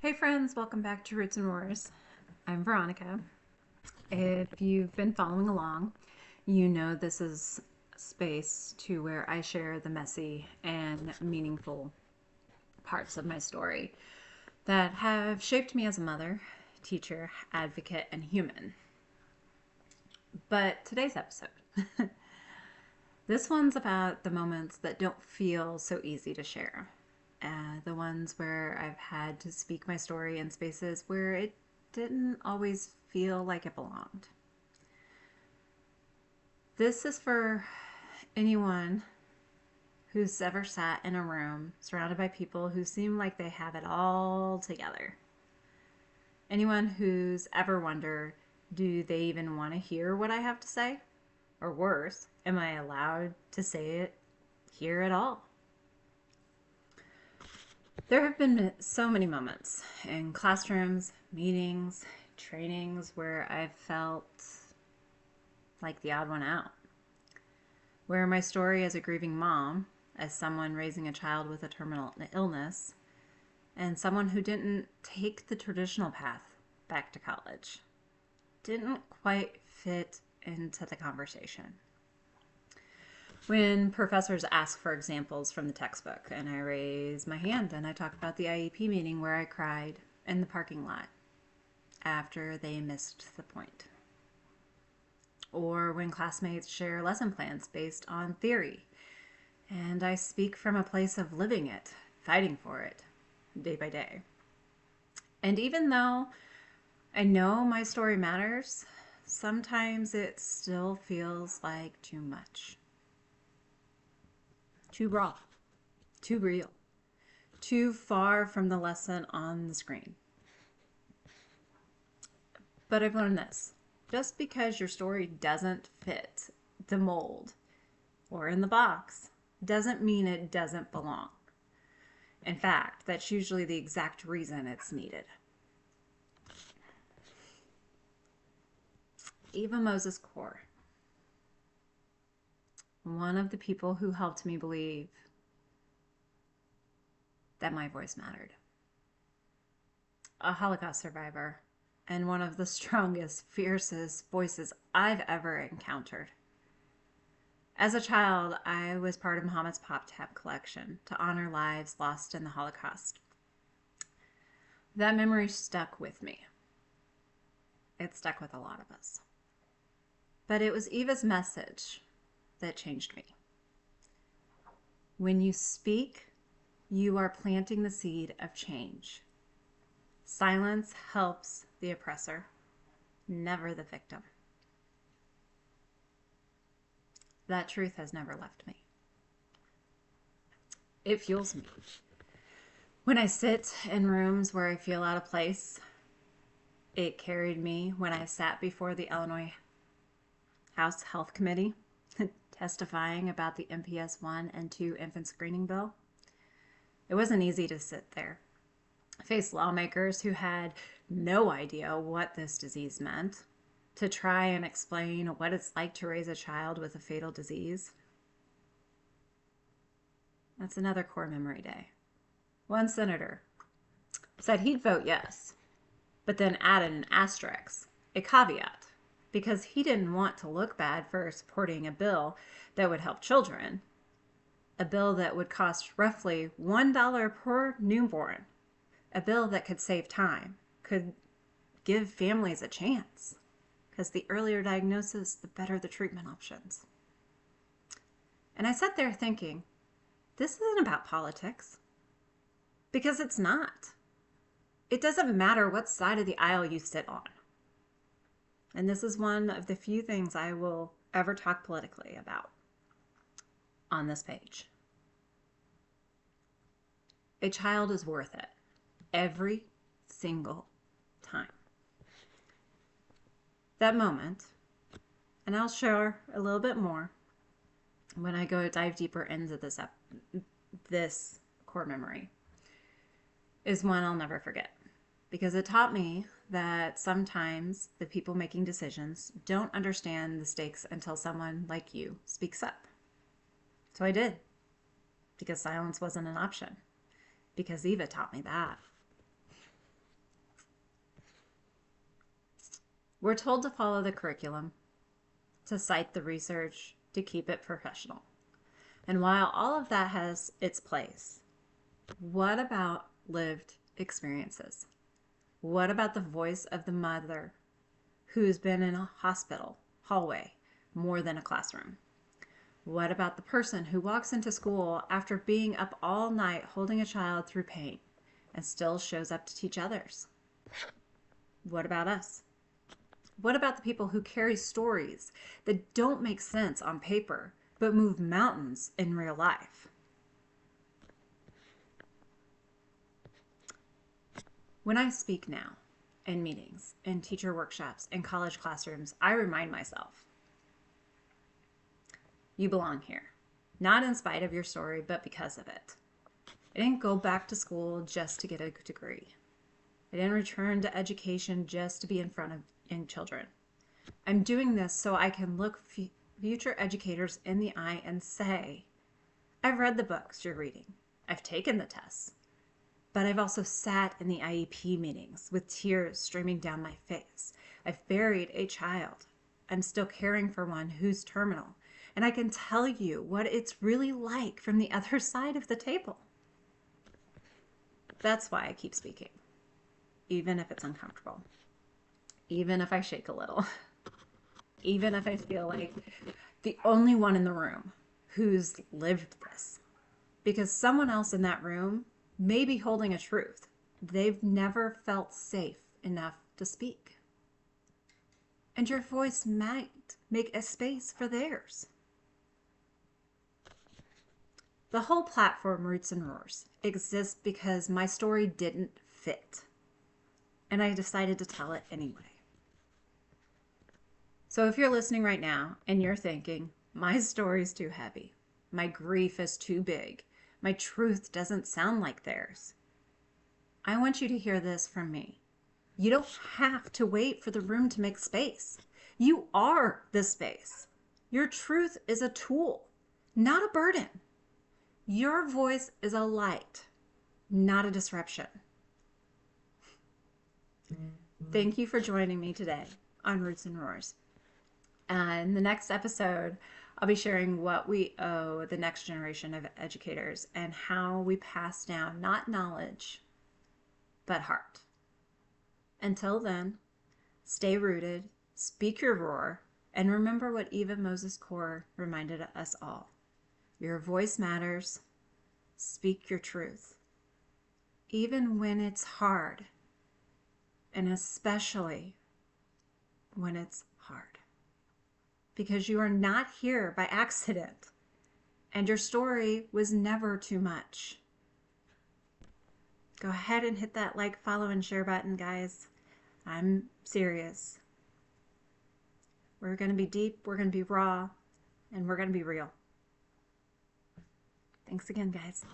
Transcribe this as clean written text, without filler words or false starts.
Hey friends, welcome back to Roots and Roars. I'm Veronica. If you've been following along, you know this is a space to where I share the messy and meaningful parts of my story that have shaped me as a mother, teacher, advocate, and human. But today's episode, this one's about the moments that don't feel so easy to share. The ones where I've had to speak my story in spaces where it didn't always feel like it belonged. This is for anyone who's ever sat in a room surrounded by people who seem like they have it all together. Anyone who's ever wondered, do they even want to hear what I have to say? Or worse, am I allowed to say it here at all? There have been so many moments in classrooms, meetings, trainings where I've felt like the odd one out. Where my story as a grieving mom, as someone raising a child with a terminal illness, and someone who didn't take the traditional path back to college, didn't quite fit into the conversation. When professors ask for examples from the textbook and I raise my hand and I talk about the IEP meeting where I cried in the parking lot after they missed the point. Or when classmates share lesson plans based on theory and I speak from a place of living it, fighting for it, day by day. And even though I know my story matters, sometimes it still feels like too much. Too raw, too real, too far from the lesson on the screen. But I've learned this. Just because your story doesn't fit the mold or in the box doesn't mean it doesn't belong. In fact, that's usually the exact reason it's needed. Eva Moses Core, one of the people who helped me believe that my voice mattered. A Holocaust survivor and one of the strongest, fiercest voices I've ever encountered. As a child, I was part of Muhammad's Pop Tab collection to honor lives lost in the Holocaust. That memory stuck with me. It stuck with a lot of us. But it was Eva's message that changed me. When you speak, you are planting the seed of change. Silence helps the oppressor, never the victim. That truth has never left me. It fuels me. When I sit in rooms where I feel out of place, it carried me when I sat before the Illinois House Health Committee testifying about the MPS 1 and 2 infant screening bill. It wasn't easy to sit there, face lawmakers who had no idea what this disease meant, to try and explain what it's like to raise a child with a fatal disease. That's another core memory day. One senator said he'd vote yes, but then added an asterisk, a caveat, because he didn't want to look bad for supporting a bill that would help children, a bill that would cost roughly $1 per newborn, a bill that could save time, could give families a chance, because the earlier diagnosis, the better the treatment options. And I sat there thinking, this isn't about politics, because it's not. It doesn't matter what side of the aisle you sit on. And this is one of the few things I will ever talk politically about on this page. A child is worth it every single time. That moment, and I'll share a little bit more when I go dive deeper into this core memory, is one I'll never forget, because it taught me that sometimes the people making decisions don't understand the stakes until someone like you speaks up. So I did, because silence wasn't an option, because Eva taught me that. We're told to follow the curriculum, to cite the research, to keep it professional. And while all of that has its place, what about lived experiences? What about the voice of the mother who's been in a hospital hallway more than a classroom? What about the person who walks into school after being up all night holding a child through pain and still shows up to teach others? What about us? What about the people who carry stories that don't make sense on paper but move mountains in real life? When I speak now in meetings, in teacher workshops, in college classrooms, I remind myself, you belong here. Not in spite of your story, but because of it. I didn't go back to school just to get a degree. I didn't return to education just to be in front of young children. I'm doing this so I can look future educators in the eye and say, I've read the books you're reading. I've taken the tests. But I've also sat in the IEP meetings with tears streaming down my face. I've buried a child. I'm still caring for one who's terminal. And I can tell you what it's really like from the other side of the table. That's why I keep speaking, even if it's uncomfortable, even if I shake a little, even if I feel like the only one in the room who's lived this. Because someone else in that room may be holding a truth they've never felt safe enough to speak. And your voice might make a space for theirs. The whole platform, Roots and Roars, exists because my story didn't fit. And I decided to tell it anyway. So if you're listening right now and you're thinking, my story's too heavy, my grief is too big, my truth doesn't sound like theirs, I want you to hear this from me. You don't have to wait for the room to make space. You are the space. Your truth is a tool, not a burden. Your voice is a light, not a disruption. Thank you for joining me today on Roots and Roars. In the next episode, I'll be sharing what we owe the next generation of educators and how we pass down not knowledge, but heart. Until then, stay rooted, speak your roar, and remember what Eva Moses Core reminded us all. Your voice matters. Speak your truth. Even when it's hard, and especially when it's hard. Because you are not here by accident, and your story was never too much. Go ahead and hit that like, follow, and share button, guys. I'm serious. We're going to be deep, we're going to be raw, and we're going to be real. Thanks again, guys.